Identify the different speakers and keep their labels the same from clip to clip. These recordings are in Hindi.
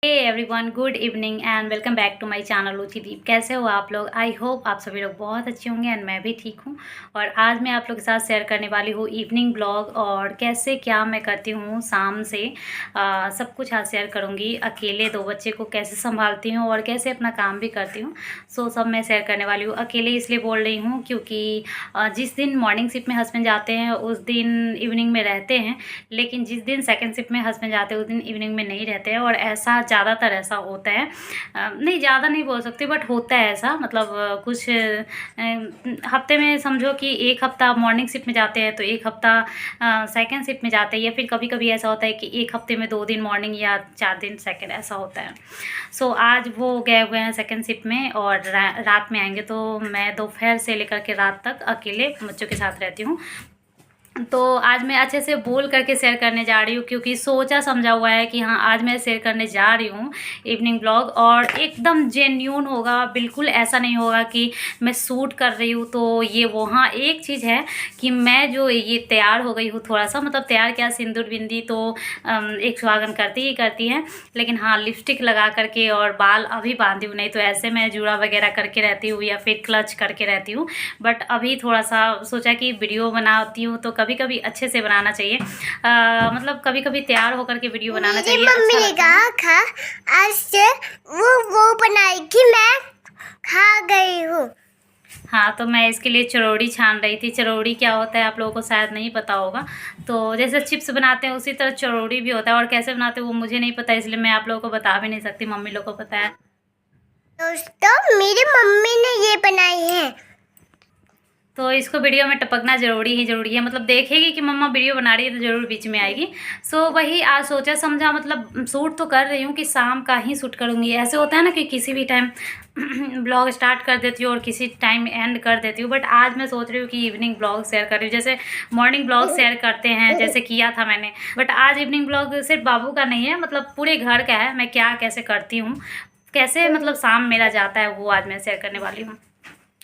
Speaker 1: Hey everyone, good evening and welcome back to my channel Ruchideep. कैसे हो आप लोग? आई होप आप सभी लोग बहुत अच्छे होंगे एंड मैं भी ठीक हूँ। और आज मैं आप लोग के साथ शेयर करने वाली हूँ इवनिंग ब्लॉग और कैसे क्या मैं करती हूँ शाम से। सब कुछ आज शेयर करूँगी। अकेले 2 बच्चे को कैसे संभालती हूँ और कैसे अपना काम भी करती हूँ, सब मैं शेयर करने वाली हूँ। अकेले इसलिए बोल रही हूँ क्योंकि जिस दिन मॉर्निंग शिफ्ट में हस्बैंड जाते हैं उस दिन इवनिंग में रहते हैं, लेकिन जिस दिन सेकंड शिफ्ट में हस्बैंड जाते हैं उस दिन इवनिंग में नहीं रहते हैं। और ऐसा ज़्यादातर ऐसा होता है, नहीं ज़्यादा नहीं बोल सकती बट होता है ऐसा। मतलब कुछ हफ्ते में समझो कि 1 हफ्ता मॉर्निंग शिफ्ट में जाते हैं तो 1 हफ्ता सेकंड शिफ्ट में जाते हैं, या फिर कभी कभी ऐसा होता है कि 1 हफ्ते में 2 दिन मॉर्निंग या 4 दिन सेकंड, ऐसा होता है। आज वो गए हुए हैं सेकंड शिफ्ट में और रात में आएंगे, तो मैं दोपहर से लेकर के रात तक अकेले बच्चों के साथ रहती हूँ। तो आज मैं अच्छे से बोल करके शेयर करने जा रही हूँ क्योंकि सोचा समझा हुआ है कि हाँ, आज मैं शेयर करने जा रही हूँ इवनिंग ब्लॉग, और एकदम जेन्यून होगा। बिल्कुल ऐसा नहीं होगा कि मैं शूट कर रही हूँ तो ये वो। हाँ, एक चीज़ है कि मैं जो ये तैयार हो गई हूँ थोड़ा सा, मतलब तैयार क्या, सिंदूर बिंदी तो एक सुहागन करती ही करती है, लेकिन हाँ लिपस्टिक लगा करके और बाल अभी बांधी हूँ, नहीं तो ऐसे मैं जूड़ा वगैरह करके रहती हूँ या फिर क्लच करके रहती हूँ। बट अभी थोड़ा सा सोचा कि वीडियो बनाती हूँ तो कभी कभी अच्छे से बनाना चाहिए। मतलब कभी कभी तैयार होकर के वीडियो बनाना चाहिए।
Speaker 2: मम्मी
Speaker 1: अच्छा
Speaker 2: ने
Speaker 1: लगता है।
Speaker 2: कहा आज से वो बनाएगी, मैं खा गई हूँ।
Speaker 1: हाँ, तो मैं इसके लिए चरौड़ी छान रही थी। चरौड़ी क्या होता है आप लोगों को शायद नहीं पता होगा। तो जैसे चिप्स बनाते हैं उसी तरह चरौड़ी भी होता है, और कैसे बनाते हैं वो मुझे नहीं पता, इसलिए मैं आप लोगों को बता भी नहीं सकती। मम्मी लोग को पता है।
Speaker 2: दोस्तों, मेरी मम्मी ने ये बनाई है।
Speaker 1: तो इसको वीडियो में टपकना ज़रूरी ही ज़रूरी है। मतलब देखेगी कि मम्मा वीडियो बना रही है तो ज़रूर बीच में आएगी। वही आज सोचा समझा, मतलब शूट तो कर रही हूँ कि शाम का ही शूट करूँगी। ऐसे होता है ना कि किसी भी टाइम ब्लॉग स्टार्ट कर देती हूँ और किसी टाइम एंड कर देती हूँ, बट आज मैं सोच रही हूँ कि इवनिंग ब्लॉग शेयर कर रही हूँ। जैसे मॉर्निंग ब्लॉग शेयर करते हैं, जैसे किया था मैंने, बट आज इवनिंग ब्लॉग सिर्फ बाबू का नहीं है, मतलब पूरे घर का है। मैं क्या कैसे करती हूँ, कैसे मतलब शाम मेरा जाता है, वो आज मैं शेयर करने वाली हूँ।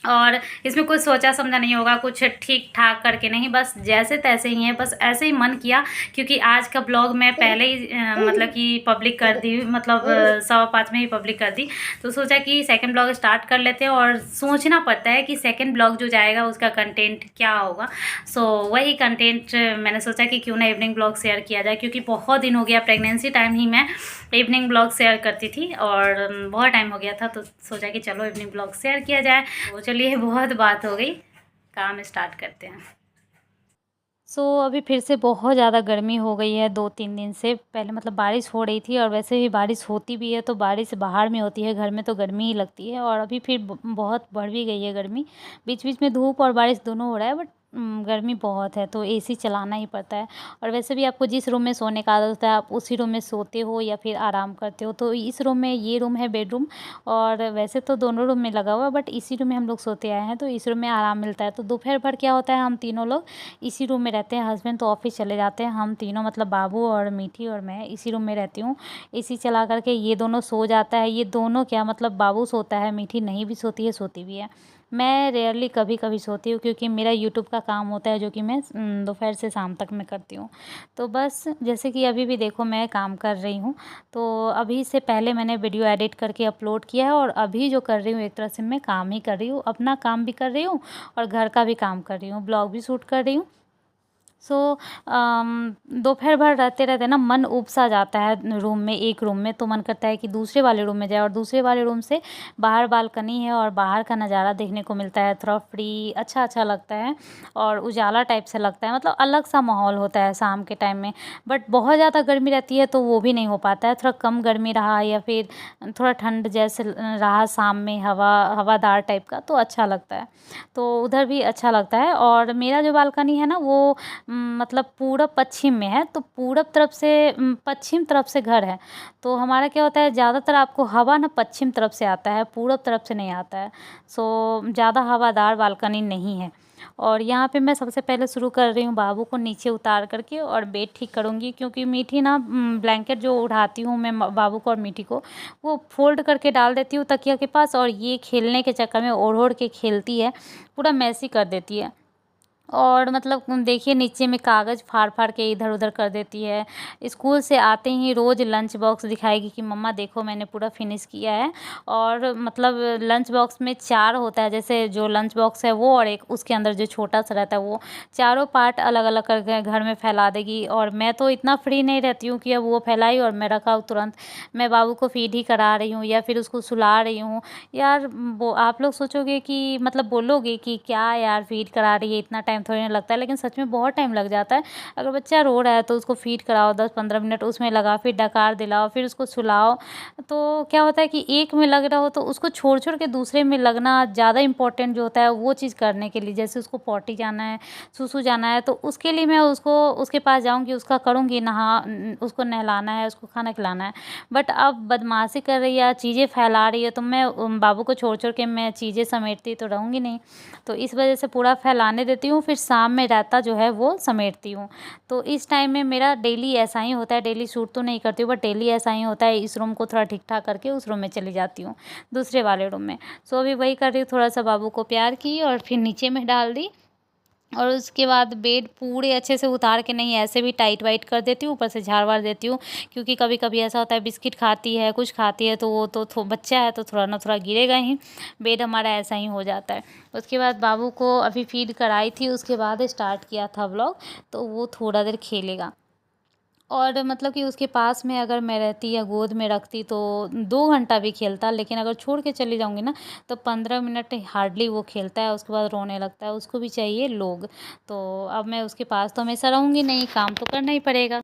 Speaker 1: और इसमें कुछ सोचा समझा नहीं होगा, कुछ ठीक ठाक करके नहीं, बस जैसे तैसे ही है। बस ऐसे ही मन किया क्योंकि आज का ब्लॉग मैं पहले ही मतलब कि पब्लिक कर दी, मतलब 5:15 में ही पब्लिक कर दी। तो सोचा कि सेकंड ब्लॉग स्टार्ट कर लेते हैं, और सोचना पड़ता है कि सेकंड ब्लॉग जो जाएगा उसका कंटेंट क्या होगा। वही कंटेंट मैंने सोचा कि क्यों ना इवनिंग ब्लॉग शेयर किया जाए, क्योंकि बहुत दिन हो गया, प्रेगनेंसी टाइम ही मैं इवनिंग ब्लॉग शेयर करती थी और बहुत टाइम हो गया था, तो सोचा कि चलो इवनिंग ब्लॉग शेयर किया जाए। तो चलिए, बहुत बात हो गई, काम स्टार्ट करते हैं। अभी फिर से बहुत ज़्यादा गर्मी हो गई है 2-3 दिन से। पहले मतलब बारिश हो रही थी, और वैसे भी बारिश होती भी है तो बारिश बाहर में होती है, घर में तो गर्मी ही लगती है। और अभी फिर बहुत बढ़ भी गई है गर्मी। बीच बीच में धूप और बारिश दोनों हो रहा है, बट गर्मी बहुत है तो एसी चलाना ही पड़ता है। और वैसे भी आपको जिस रूम में सोने का आदत है आप उसी रूम में सोते हो या फिर आराम करते हो। तो इस रूम में, ये रूम है बेडरूम, और वैसे तो दोनों रूम में लगा हुआ है, बट इसी रूम में हम लोग सोते आए हैं तो इस रूम में आराम मिलता है। तो दोपहर भर क्या होता है, हम तीनों लोग इसी रूम में रहते हैं। हस्बैंड तो ऑफिस चले जाते हैं, हम तीनों मतलब बाबू और मीठी और मैं इसी रूम में रहती हूँ। एसी चला करके ये दोनों सो जाता है। ये दोनों क्या, मतलब बाबू सोता है, मीठी नहीं भी सोती है, सोती भी है। मैं रेयरली कभी कभी सोती हूँ क्योंकि मेरा यूट्यूब का काम होता है जो कि मैं दोपहर से शाम तक मैं करती हूँ। तो बस जैसे कि अभी भी देखो मैं काम कर रही हूँ, तो अभी से पहले मैंने वीडियो एडिट करके अपलोड किया है, और अभी जो कर रही हूँ एक तरह से मैं काम ही कर रही हूँ। अपना काम भी कर रही हूँ और घर का भी काम कर रही हूँ, ब्लॉग भी शूट कर रही हूँ। सो दोपहर भर रहते रहते ना मन ऊब सा जाता है रूम में, एक रूम में, तो मन करता है कि दूसरे वाले रूम में जाए। और दूसरे वाले रूम से बाहर बालकनी है और बाहर का नज़ारा देखने को मिलता है, थोड़ा फ्री अच्छा अच्छा लगता है और उजाला टाइप से लगता है, मतलब अलग सा माहौल होता है शाम के टाइम में। बट बहुत ज़्यादा गर्मी रहती है तो वो भी नहीं हो पाता है। थोड़ा कम गर्मी रहा या फिर थोड़ा ठंड जैसे रहा शाम में, हवादार टाइप का, तो अच्छा लगता है। तो उधर भी अच्छा लगता है। और मेरा जो बालकनी है ना वो मतलब पूरब पश्चिम में है, तो पूरब तरफ से पश्चिम तरफ से घर है। तो हमारा क्या होता है, ज़्यादातर आपको हवा ना पश्चिम तरफ से आता है, पूरब तरफ से नहीं आता है। ज़्यादा हवादार बालकनी नहीं है। और यहाँ पे मैं सबसे पहले शुरू कर रही हूँ बाबू को नीचे उतार करके और बेड ठीक करूँगी, क्योंकि मीठी ना ब्लैंकेट जो उठाती हूँ मैं बाबू को और मीठी को, वो फोल्ड करके डाल देती हूँ तकिया के पास, और ये खेलने के चक्कर में ओढ़ ओढ़ के खेलती है, पूरा मैसी कर देती है। और मतलब देखिए नीचे में कागज़ फाड़-फाड़ के इधर-उधर कर देती है। स्कूल से आते ही रोज़ लंच बॉक्स दिखाएगी कि मम्मा देखो मैंने पूरा फिनिश किया है। और मतलब लंच बॉक्स में 4 होता है, जैसे जो लंच बॉक्स है वो और एक उसके अंदर जो छोटा-सा रहता है वो, चारों पार्ट अलग-अलग करके घर में फैला देगी। और मैं तो इतना फ्री नहीं रहती हूँ कि अब वो फैलाई और मैं रखा तुरंत मैं बाबू को फ़ीड ही करा रही हूँ या फिर उसको सुला रही हूँ। यार वो आप लोग सोचोगे कि मतलब बोलोगे कि क्या यार फ़ीड करा रही है, इतना टाइम थोड़ी ना लगता है, लेकिन सच में बहुत टाइम लग जाता है। अगर बच्चा रो रहा है तो उसको फ़ीड कराओ 10-15 मिनट उसमें लगा, फिर डकार दिलाओ, फिर उसको सुलाओ। तो क्या होता है कि एक में लग रहा हो तो उसको छोड़-छोड़ के दूसरे में लगना ज़्यादा इम्पोर्टेंट जो होता है वो चीज़ करने के लिए, जैसे उसको पॉटी जाना है, सूसू जाना है, तो उसके लिए मैं उसको उसके पास जाऊँगी, उसका करूँगी, उसको नहलाना है, उसको खाना खिलाना है। बट अब बदमाशी कर रही है, चीज़ें फैला रही है, तो मैं बाबू को छोड़-छोड़ के मैं चीज़ें समेटती तो रहूँगी नहीं। तो इस वजह से पूरा फैलाने देती हूँ, फिर शाम में रायता जो है वो समेटती हूँ। तो इस टाइम में मेरा डेली ऐसा ही होता है, डेली शूट तो नहीं करती हूँ बट डेली ऐसा ही होता है। इस रूम को थोड़ा ठीक-ठाक करके उस रूम में चली जाती हूँ, दूसरे वाले रूम में। सो अभी वही कर रही हूँ, थोड़ा-सा बाबू को प्यार की और फिर नीचे में डाल दी। और उसके बाद बेड पूरे अच्छे से उतार के नहीं, ऐसे भी टाइट वाइट कर देती हूँ, ऊपर से झाड़-वाड़ देती हूँ, क्योंकि कभी-कभी ऐसा होता है बिस्किट खाती है, कुछ खाती है, तो वो तो बच्चा है तो थोड़ा ना थोड़ा गिरेगा ही। बेड हमारा ऐसा ही हो जाता है। उसके बाद बाबू को अभी फ़ीड कराई थी, उसके बाद स्टार्ट किया था व्लॉग, तो वो थोड़ा देर खेलेगा। और मतलब कि उसके पास में अगर मैं रहती या गोद में रखती तो 2 घंटा भी खेलता, लेकिन अगर छोड़ के चली जाऊँगी ना तो 15 मिनट हार्डली वो खेलता है, उसके बाद रोने लगता है, उसको भी चाहिए लोग। तो अब मैं उसके पास तो हमेशा रहूँगी नहीं, काम तो करना ही पड़ेगा।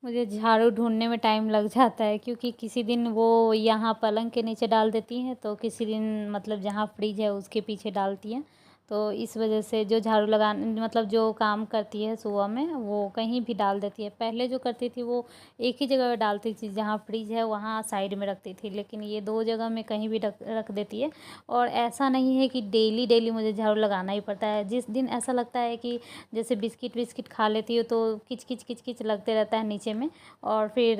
Speaker 1: मुझे झाड़ू ढूँढने में टाइम लग जाता है, क्योंकि किसी दिन वो यहाँ पलंग के नीचे डाल देती हैं, तो किसी दिन मतलब जहाँ फ्रिज है उसके पीछे डालती हैं। तो इस वजह से जो झाड़ू मतलब जो काम करती है सुबह में वो कहीं भी डाल देती है। पहले जो करती थी वो एक ही जगह पे डालती थी, जहाँ फ्रिज है वहाँ साइड में रखती थी, लेकिन ये 2 जगह में कहीं भी रख रख देती है। और ऐसा नहीं है कि डेली मुझे झाड़ू लगाना ही पड़ता है। जिस दिन ऐसा लगता है कि जैसे बिस्किट खा लेती हो तो किच-किच लगते रहता है नीचे में, और फिर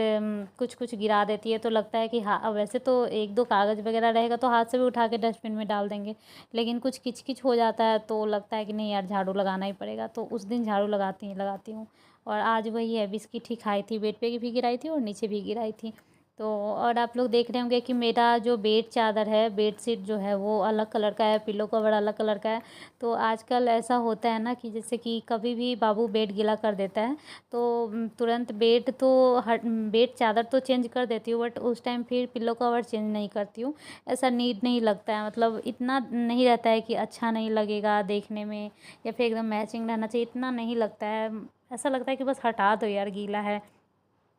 Speaker 1: कुछ गिरा देती है तो लगता है कि हाँ, अब वैसे तो 1-2 कागज़ वगैरह रहेगा तो हाथ से भी उठा के डस्टबिन में डाल देंगे, लेकिन कुछ किच-किच हो जाता है तो लगता है कि नहीं यार झाड़ू लगाना ही पड़ेगा, तो उस दिन झाड़ू लगाती हूँ। और आज वही है, बिस्किट ही खाई थी, बेड पे भी गिराई थी और नीचे भी गिराई थी। तो और आप लोग देख रहे होंगे कि मेरा जो बेड चादर है, बेडशीट जो है वो अलग कलर का है, पिलो कवर अलग कलर का है। तो आजकल ऐसा होता है ना कि जैसे कि कभी भी बाबू बेड गीला कर देता है तो तुरंत बेड चादर तो चेंज कर देती हूँ, बट उस टाइम फिर पिलो कवर चेंज नहीं करती हूँ। ऐसा नीड नहीं लगता है, मतलब इतना नहीं रहता है कि अच्छा नहीं लगेगा देखने में या फिर एकदम मैचिंग रहना चाहिए, इतना नहीं लगता है। ऐसा लगता है कि बस हटा दो यार, गीला है।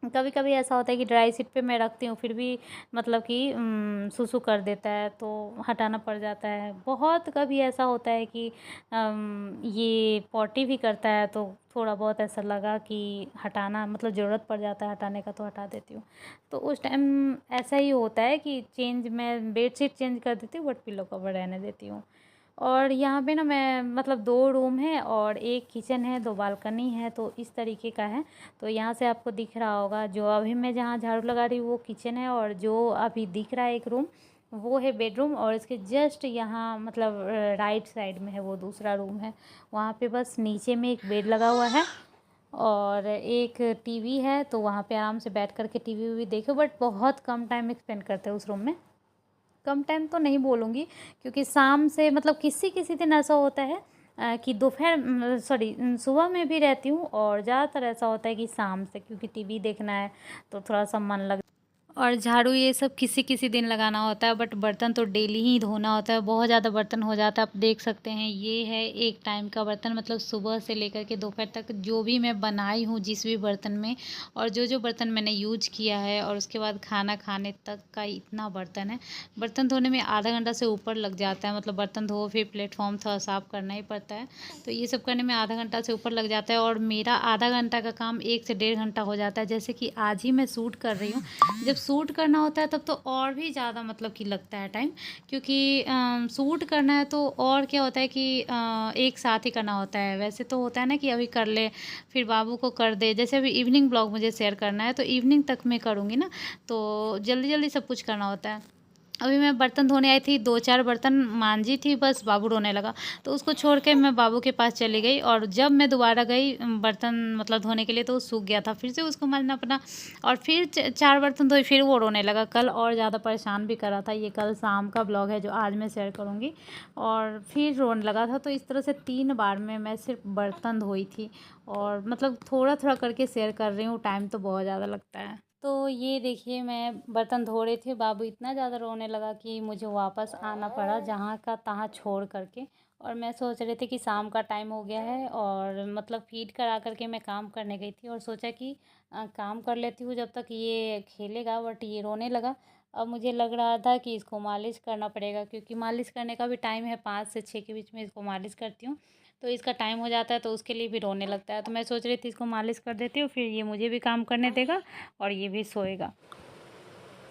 Speaker 1: कभी-कभी ऐसा होता है कि ड्राई शीट पे मैं रखती हूँ फिर भी मतलब कि सुसु कर देता है तो हटाना पड़ जाता है। बहुत कभी ऐसा होता है कि ये पॉटी भी करता है तो थोड़ा बहुत ऐसा लगा कि हटाना मतलब ज़रूरत पड़ जाता है हटाने का, तो हटा देती हूँ। तो उस टाइम ऐसा ही होता है कि मैं बेडशीट चेंज कर देती हूँ बट पिलो कवर रहने देती हूँ। और यहाँ पे ना मैं मतलब 2 रूम है और 1 किचन है, 2 बालकनी है, तो इस तरीके का है। तो यहाँ से आपको दिख रहा होगा, जो अभी मैं जहाँ झाड़ू लगा रही हूँ वो किचन है, और जो अभी दिख रहा है एक रूम वो है बेडरूम, और इसके जस्ट यहाँ मतलब राइट साइड में है वो दूसरा रूम है। वहाँ पे बस नीचे में एक बेड लगा हुआ है और एक टीवी है, तो वहाँ पे आराम से बैठ कर के टीवी वूवी देखो, बट बहुत कम टाइम स्पेंड करते हैं उस रूम में। कम टाइम तो नहीं बोलूँगी, क्योंकि शाम से मतलब किसी-किसी दिन ऐसा होता है कि सुबह में भी रहती हूँ, और ज़्यादातर ऐसा होता है कि शाम से, क्योंकि टीवी देखना है तो थोड़ा-सा मन लग। और झाड़ू ये सब किसी-किसी दिन लगाना होता है, बट बर्तन तो डेली ही धोना होता है। बहुत ज़्यादा बर्तन हो जाता है, आप देख सकते हैं ये है एक टाइम का बर्तन, मतलब सुबह से लेकर के दोपहर तक जो भी मैं बनाई हूँ जिस भी बर्तन में, और जो बर्तन मैंने यूज किया है, और उसके बाद खाना खाने तक का इतना बर्तन है। बर्तन धोने में आधा घंटा से ऊपर लग जाता है, मतलब बर्तन धो फिर प्लेटफॉर्म थोड़ा साफ़ करना ही पड़ता है, तो ये सब करने में आधा घंटा से ऊपर लग जाता है, और मेरा आधा घंटा का काम 1 से 1.5 घंटा हो जाता है। जैसे कि आज ही मैं शूट कर रही हूँ, जब शूट करना होता है तब तो और भी ज़्यादा मतलब कि लगता है टाइम, क्योंकि शूट करना है तो और क्या होता है कि एक साथ ही करना होता है। वैसे तो होता है ना कि अभी कर ले फिर बाबू को कर दे, जैसे अभी इवनिंग ब्लॉग मुझे शेयर करना है तो इवनिंग तक मैं करूँगी ना, तो जल्दी सब कुछ करना होता है। अभी मैं बर्तन धोने आई थी, 2-4 बर्तन मांजी थी, बस बाबू रोने लगा तो उसको छोड़ के मैं बाबू के पास चली गई। और जब मैं दोबारा गई बर्तन मतलब धोने के लिए तो वो सूख गया था, फिर से उसको मांजना पड़ा और फिर 4 बर्तन धोए, फिर वो रोने लगा। कल और ज़्यादा परेशान भी कर रहा था। ये कल शाम का ब्लॉग है जो आज मैं शेयर करूँगी। और फिर रोने लगा था, तो इस तरह से 3 बार में मैं सिर्फ बर्तन धोई थी। और मतलब थोड़ा थोड़ा करके शेयर कर रही हूँ, टाइम तो बहुत ज़्यादा लगता है। तो ये देखिए मैं बर्तन धो रही थी, बाबू इतना ज़्यादा रोने लगा कि मुझे वापस आना पड़ा जहाँ का तहाँ छोड़ करके। और मैं सोच रही थी कि शाम का टाइम हो गया है और मतलब फीड करा करके मैं काम करने गई थी और सोचा कि काम कर लेती हूँ जब तक ये खेलेगा, बट ये रोने लगा। अब मुझे लग रहा था कि इसको मालिश करना पड़ेगा, क्योंकि मालिश करने का भी टाइम है, 5 से 6 के बीच में इसको मालिश करती हूँ। तो इसका टाइम हो जाता है तो उसके लिए भी रोने लगता है। तो मैं सोच रही थी इसको मालिश कर देती हूँ, फिर ये मुझे भी काम करने देगा और ये भी सोएगा।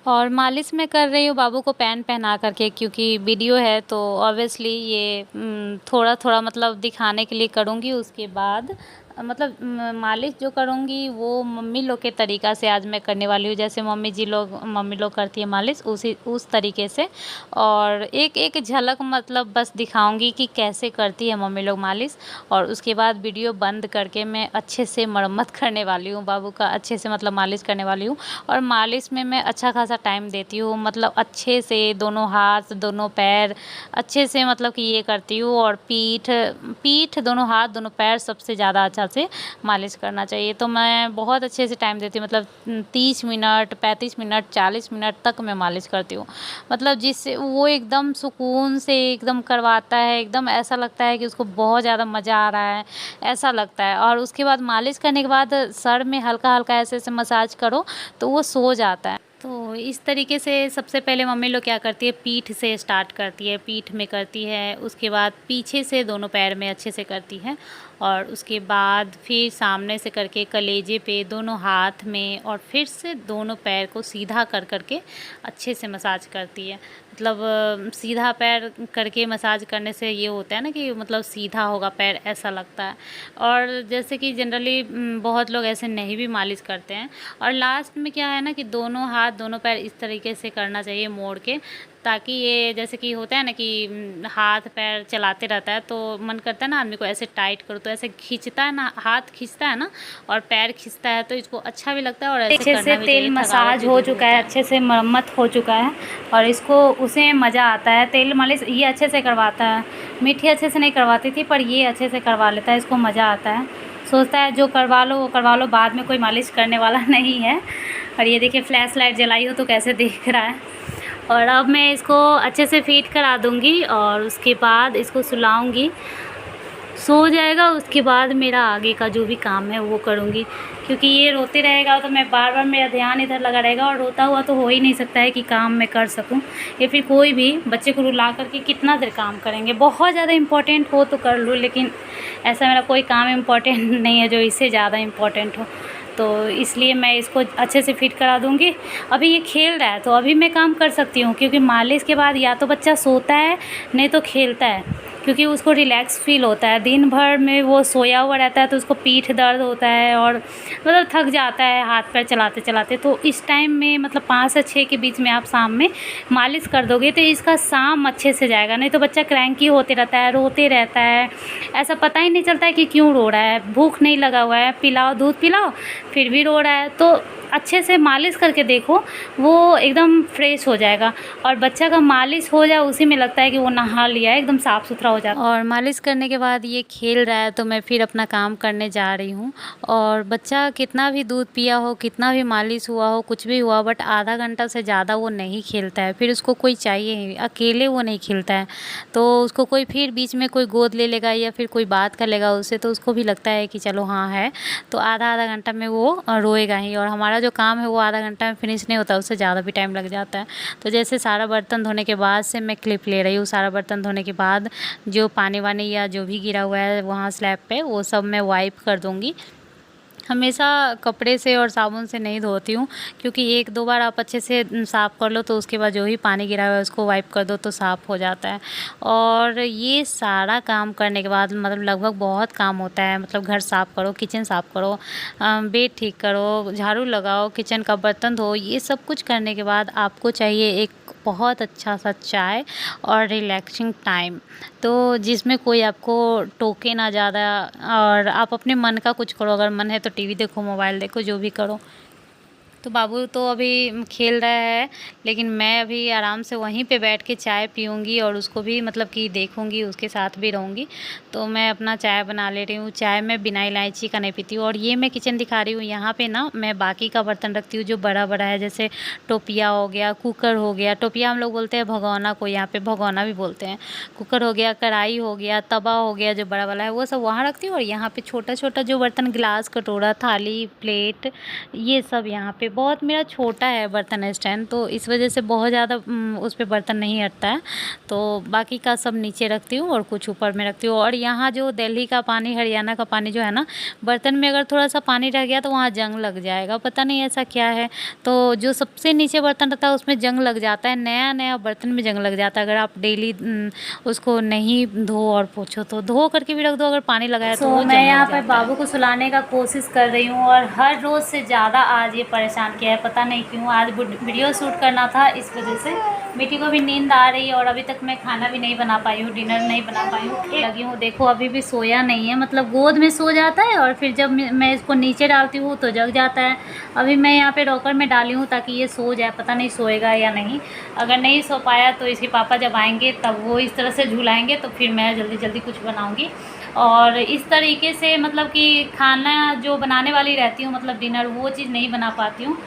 Speaker 1: और मालिश मैं कर रही हूँ बाबू को पैन पहना करके, क्योंकि वीडियो है तो ऑब्वियसली ये थोड़ा थोड़ा मतलब दिखाने के लिए करूँगी। उसके बाद मतलब मालिश जो करूँगी वो मम्मी लोग के तरीक़ा से आज मैं करने वाली हूँ, जैसे मम्मी लोग करती है मालिश उस तरीके से। और एक एक झलक मतलब बस दिखाऊंगी कि कैसे करती है मम्मी लोग मालिश। और उसके बाद वीडियो बंद करके मैं अच्छे से मरम्मत करने वाली हूँ, बाबू का अच्छे से मतलब मालिश करने वाली हूँ। और मालिश में मैं अच्छा खासा टाइम देती हूँ, मतलब अच्छे से दोनों हाथ दोनों पैर अच्छे से मतलब कि ये करती हूँ। और पीठ दोनों हाथ दोनों पैर सबसे ज़्यादा अच्छा से मालिश करना चाहिए। तो मैं बहुत अच्छे से टाइम देती हूँ, मतलब 30 मिनट 35 मिनट 40 मिनट तक मैं मालिश करती हूँ। मतलब जिससे वो एकदम सुकून से एकदम करवाता है, एकदम ऐसा लगता है कि उसको बहुत ज़्यादा मज़ा आ रहा है, ऐसा लगता है। और उसके बाद मालिश करने के बाद सर में हल्का हल्का ऐसे ऐसे मसाज करो तो वो सो जाता है। तो इस तरीके से सबसे पहले मम्मी लोग क्या करती है, पीठ से स्टार्ट करती है, पीठ में करती है, उसके बाद पीछे से दोनों पैर में अच्छे से करती है। और उसके बाद फिर सामने से करके कलेजे पे दोनों हाथ में, और फिर से दोनों पैर को सीधा कर करके अच्छे से मसाज करती है। मतलब सीधा पैर करके मसाज करने से ये होता है ना कि मतलब सीधा होगा पैर, ऐसा लगता है। और जैसे कि जनरली बहुत लोग ऐसे नहीं भी मालिश करते हैं। और लास्ट में क्या है ना कि दोनों हाथ दोनों पैर इस तरीके से करना चाहिए मोड़ के, ताकि ये जैसे कि होता है ना कि हाथ पैर चलाते रहता है तो मन करता है ना आदमी को ऐसे टाइट करो, तो ऐसे खींचता है ना, हाथ खींचता है ना और पैर खींचता है, तो इसको अच्छा भी लगता है। और अच्छे से तेल मसाज हो चुका है, अच्छे से मरम्मत हो चुका है और इसको उसे मज़ा आता है। तेल मालिश ये अच्छे से करवाता है, मीठी अच्छे से नहीं करवाती थी पर ये अच्छे से करवा लेता है, इसको मज़ा आता है। सोचता है जो करवा लो वो करवा लो, बाद में कोई मालिश करने वाला नहीं है। और ये देखिए फ्लैश लाइट जलाई हो तो कैसे दिख रहा है। और अब मैं इसको अच्छे से फीड करा दूँगी और उसके बाद इसको सुलाऊँगी, सो जाएगा। उसके बाद मेरा आगे का जो भी काम है वो करूँगी, क्योंकि ये रोते रहेगा तो मैं बार बार मेरा ध्यान इधर लगा रहेगा और रोता हुआ तो हो ही नहीं सकता है कि काम मैं कर सकूँ। या फिर कोई भी बच्चे को रुला करके कितना देर काम करेंगे, बहुत ज़्यादा इम्पोर्टेंट हो तो कर लूँ, लेकिन ऐसा मेरा कोई काम इम्पोर्टेंट नहीं है जो इससे ज़्यादा इम्पोर्टेंट हो। तो इसलिए मैं इसको अच्छे से फिट करा दूँगी। अभी ये खेल रहा है तो अभी मैं काम कर सकती हूँ, क्योंकि मालिश के बाद या तो बच्चा सोता है नहीं तो खेलता है, क्योंकि उसको रिलैक्स फ़ील होता है। दिन भर में वो सोया हुआ रहता है तो उसको पीठ दर्द होता है और मतलब थक जाता है हाथ पैर चलाते चलाते। तो इस टाइम में मतलब 5 से 6 के बीच में आप शाम में मालिश कर दोगे तो इसका शाम अच्छे से जाएगा। नहीं तो बच्चा क्रैंकी होते रहता है, रोते रहता है, ऐसा पता ही नहीं चलता है कि क्यों रो रहा है। भूख नहीं लगा हुआ है, पिलाओ दूध पिलाओ फिर भी रो रहा है। तो अच्छे से मालिश करके देखो, वो एकदम फ्रेश हो जाएगा। और बच्चा का मालिश हो जाए उसी में लगता है कि वो नहा लिया है, एकदम साफ़ सुथरा हो जाता है। और मालिश करने के बाद ये खेल रहा है तो मैं फिर अपना काम करने जा रही हूँ। और बच्चा कितना भी दूध पिया हो, कितना भी मालिश हुआ हो, कुछ भी हुआ, बट आधा घंटा से ज़्यादा वो नहीं खेलता है। फिर उसको कोई चाहिए ही, अकेले वो नहीं खेलता है। तो उसको कोई फिर बीच में कोई गोद ले लेगा या फिर कोई बात कर लेगा उससे, तो उसको भी लगता है कि चलो हाँ है। तो आधा घंटा में वो रोएगा ही। और हमारा जो काम है वो आधा घंटा में फिनिश नहीं होता, उससे ज़्यादा भी टाइम लग जाता है। तो जैसे सारा बर्तन धोने के बाद से मैं क्लिप ले रही हूँ, सारा बर्तन धोने के बाद जो पानी वानी या जो भी गिरा हुआ है वहाँ स्लैब पे वो सब मैं वाइप कर दूँगी। हमेशा कपड़े से और साबुन से नहीं धोती हूँ, क्योंकि 1-2 बार आप अच्छे से साफ़ कर लो तो उसके बाद जो भी पानी गिरा हुआ है उसको वाइप कर दो तो साफ़ हो जाता है। और ये सारा काम करने के बाद मतलब लगभग बहुत काम होता है, मतलब घर साफ़ करो, किचन साफ़ करो, बेड ठीक करो, झाड़ू लगाओ, किचन का बर्तन धो, ये सब कुछ करने के बाद आपको चाहिए एक बहुत अच्छा सा चाय और रिलैक्सिंग टाइम, तो जिसमें कोई आपको टोके ना ज़्यादा, और आप अपने मन का कुछ करो। अगर मन है तो टीवी देखो, मोबाइल देखो, जो भी करो। तो बाबू तो अभी खेल रहा है, लेकिन मैं अभी आराम से वहीं पे बैठ के चाय पीऊँगी और उसको भी मतलब कि देखूँगी, उसके साथ भी रहूँगी। तो मैं अपना चाय बना ले रही हूँ। चाय मैं बिना इलायची का नहीं पीती हूँ। और ये मैं किचन दिखा रही हूँ, यहाँ पे ना मैं बाकी का बर्तन रखती हूँ जो बड़ा-बड़ा है, जैसे टोपिया हो गया, कुकर हो गया। टोपिया हम लोग बोलते हैं भगोना को, यहाँ पे भगोना भी बोलते हैं। कुकर हो गया, कढ़ाई हो गया, तवा हो गया जो बड़ा वाला है, वो सब वहाँ रखती हूँ। और यहाँ पे छोटा-छोटा जो बर्तन, गिलास, कटोरा, थाली, प्लेट, ये सब यहाँ पे। बहुत मेरा छोटा है बर्तन स्टैंड, तो इस वजह से बहुत ज़्यादा उस पे बर्तन नहीं हटता है। तो बाकी का सब नीचे रखती हूँ और कुछ ऊपर में रखती हूँ। और यहाँ जो दिल्ली का पानी, हरियाणा का पानी जो है ना, बर्तन में अगर थोड़ा सा पानी रह गया तो वहाँ जंग लग जाएगा, पता नहीं ऐसा क्या है। तो जो सबसे नीचे बर्तन रहता है उसमें जंग लग जाता है, नया बर्तन में जंग लग जाता है अगर आप डेली उसको नहीं धो और पोछो। तो धो करके भी रख दो अगर पानी लगाया तो वो मैं यहाँ पर बाबू को सुलाने का कोशिश कर रही हूँ, और हर रोज़ से ज़्यादा आज ये परेशान किया है, पता नहीं क्यों। आज वीडियो शूट करना था, इस वजह से बेटी को भी नींद आ रही है। और अभी तक मैं खाना भी नहीं बना पाई हूँ, डिनर नहीं बना पाई हूँ, लगी हूँ। देखो अभी भी सोया नहीं है, मतलब गोद में सो जाता है और फिर जब मैं इसको नीचे डालती हूँ तो जग जाता है। अभी मैं यहाँ पे रॉकर में डाली हूँ ताकि ये सो जाए, पता नहीं सोएगा या नहीं। अगर नहीं सो पाया तो इसके पापा जब आएंगे तब वो इस तरह से झुलाएंगे, तो फिर मैं जल्दी जल्दी कुछ बनाऊँगी। और इस तरीके से मतलब कि खाना जो बनाने वाली रहती हूँ, मतलब डिनर, वो चीज़ नहीं बना पाती हूँ।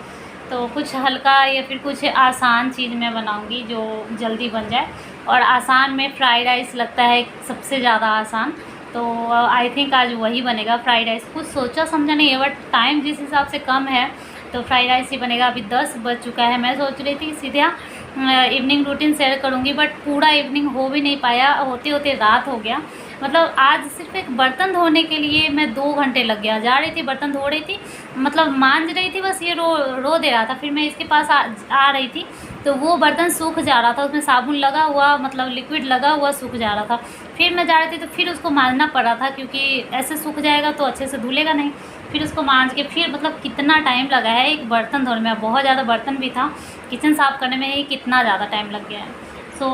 Speaker 1: तो कुछ हल्का या फिर कुछ आसान चीज़ मैं बनाऊंगी जो जल्दी बन जाए। और आसान में फ्राइड राइस लगता है सबसे ज़्यादा आसान, तो आई थिंक आज वही बनेगा, फ्राइड राइस। कुछ सोचा समझा नहीं है, बट टाइम जिस हिसाब से कम है तो फ्राइड राइस ही बनेगा। अभी 10 बज चुका है। मैं सोच रही थी सीधा इवनिंग रूटीन शेयर करूँगी, बट पूरा इवनिंग हो भी नहीं पाया, होते होते रात हो गया। मतलब आज सिर्फ एक बर्तन धोने के लिए मैं 2 घंटे लग गया। जा रही थी, बर्तन धो रही थी, मतलब मांज रही थी, बस ये रो दे रहा था। फिर मैं इसके पास आ रही थी तो वो बर्तन सूख जा रहा था, उसमें साबुन लगा हुआ, मतलब लिक्विड लगा हुआ सूख जा रहा था। फिर मैं जा रही थी तो फिर उसको मांजना पड़ा था, क्योंकि ऐसे सूख जाएगा तो अच्छे से धुलेगा नहीं। फिर उसको मांज के फिर मतलब कितना टाइम लगा है एक बर्तन धोने में। बहुत ज़्यादा बर्तन भी था, किचन साफ़ करने में ही कितना ज़्यादा टाइम लग गया है। सो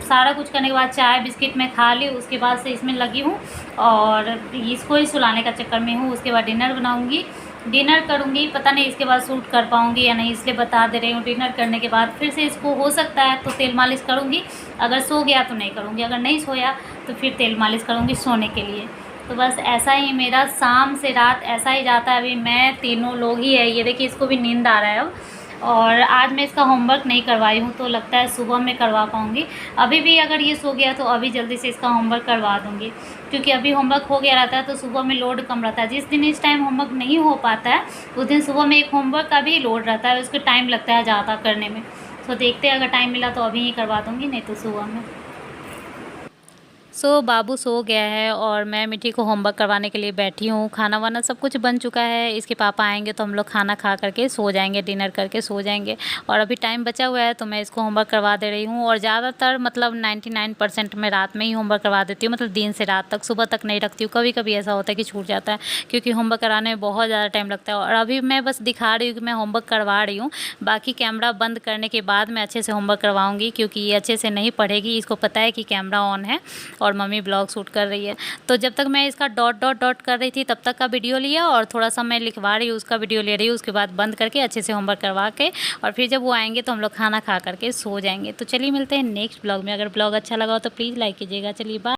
Speaker 1: सारा कुछ करने के बाद चाय बिस्किट मैं खा ली, उसके बाद से इसमें लगी हूँ और इसको ही सुलाने का चक्कर में हूँ। उसके बाद डिनर बनाऊँगी, डिनर करूँगी, पता नहीं इसके बाद शूट कर पाऊँगी या नहीं, इसलिए बता दे रही हूँ। डिनर करने के बाद फिर से इसको हो सकता है तो तेल मालिश करूँगी, अगर सो गया तो नहीं करूँगी, अगर नहीं सोया तो फिर तेल मालिश करूँगी सोने के लिए। तो बस ऐसा ही मेरा शाम से रात ऐसा ही जाता है। अभी मैं तीनों लोग ही है, ये देखिए इसको भी नींद आ रहा है अब। और आज मैं इसका होमवर्क नहीं करवाई हूँ, तो लगता है सुबह में करवा पाऊँगी। अभी भी अगर ये सो गया तो अभी जल्दी से इसका होमवर्क करवा दूँगी, क्योंकि अभी होमवर्क हो गया रहता है तो सुबह में लोड कम रहता है। जिस दिन इस टाइम होमवर्क नहीं हो पाता है उस दिन सुबह में एक होमवर्क का भी लोड रहता है, उसको टाइम लगता है ज़्यादा करने में। तो देखते हैं, अगर टाइम मिला तो अभी ही करवा दूँगी, नहीं तो सुबह में। बाबू सो गया है और मैं मिट्टी को होमवर्क करवाने के लिए बैठी हूँ। खाना वाना सब कुछ बन चुका है, इसके पापा आएंगे तो हम लोग खाना खा करके सो जाएंगे, डिनर करके सो जाएंगे। और अभी टाइम बचा हुआ है तो मैं इसको होमवर्क करवा दे रही हूँ। और ज़्यादातर मतलब 99% मैं रात में ही होमवर्क करवा देती हूँ, मतलब दिन से रात तक, सुबह तक नहीं रखती हूँ। कभी कभी ऐसा होता है कि छूट जाता है, क्योंकि होमवर्क कराने में बहुत ज़्यादा टाइम लगता है। और अभी मैं बस दिखा रही हूँ कि मैं होमवर्क करवा रही हूँ, बाकी कैमरा बंद करने के बाद मैं अच्छे से होमवर्क करवाऊँगी, क्योंकि ये अच्छे से नहीं पढ़ेगी। इसको पता है कि कैमरा ऑन है और मम्मी ब्लॉग शूट कर रही है। तो जब तक मैं इसका डॉट डॉट डॉट कर रही थी तब तक का वीडियो लिया, और थोड़ा सा मैं लिखवा रही हूँ उसका वीडियो ले रही हूँ। उसके बाद बंद करके अच्छे से होमवर्क करवा के, और फिर जब वो आएंगे तो हम लोग खाना खा करके सो जाएंगे। तो चलिए मिलते हैं नेक्स्ट ब्लॉग में। अगर ब्लॉग अच्छा लगा हो तो प्लीज़ लाइक कीजिएगा। चलिए बाय।